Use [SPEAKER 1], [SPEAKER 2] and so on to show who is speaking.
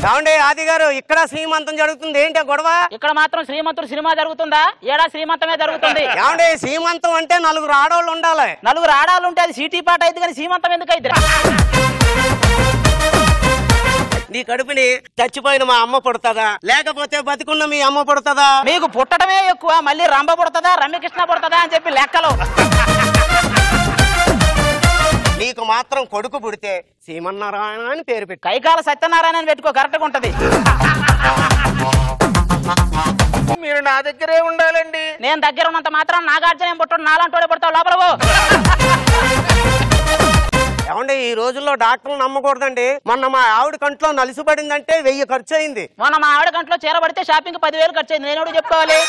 [SPEAKER 1] ఏమండి ఆది గారు, ఇక్కడ శ్రీమంతం జరుగుతుంది, ఏంటి గొడవ?
[SPEAKER 2] ఇక్కడ మాత్రం శ్రీమంతుడు సినిమా జరుగుతుందా? ఏడా శ్రీమంతమే జరుగుతుంది.
[SPEAKER 1] ఏమండి శ్రీమంతం అంటే 4 ఆడవాళ్ళు ఉండాలి.
[SPEAKER 2] 4 ఆడాలు ఉంటే అది సిటీ పాట అయితే కానీ శ్రీమంతం ఎందుకు అయితే?
[SPEAKER 1] నీ కడుపుని చచ్చిపోయిన మా అమ్మ పుడతదా, లేకపోతే బతికున్న మీ అమ్మ పుడతదా?
[SPEAKER 2] మీకు పుట్టడమే ఎక్కువ, మళ్ళీ రంభ పుడతదా రమ్యకృష్ణ పుడతదా అని చెప్పి లెక్కలు.
[SPEAKER 1] నీకు మాత్రం కొడుకు పుడితే శ్రీమన్నారాయణ అని పేరు పెట్టు.
[SPEAKER 2] కైకాల సత్యనారాయణ అని పెట్టుకో, కరెక్ట్గా ఉంటది.
[SPEAKER 3] మీరు నా దగ్గరే ఉండాలండి.
[SPEAKER 2] నేను దగ్గర ఉన్నంత మాత్రం నాగార్జున పుట్టడు, నాలంటోడే పుడతావు, లోపల పో.
[SPEAKER 1] ఏమండి ఈ రోజుల్లో డాక్టర్లు నమ్మకూడదండి. మొన్న మా ఆవిడ కంట్లో నలిసిపడిందంటే 1000 ఖర్చు అయింది.
[SPEAKER 2] మొన్న మా ఆవిడ గంటలో చీరబడితే షాపింగ్ 10,000 ఖర్చు అయింది. నేను చెప్పుకోవాలి.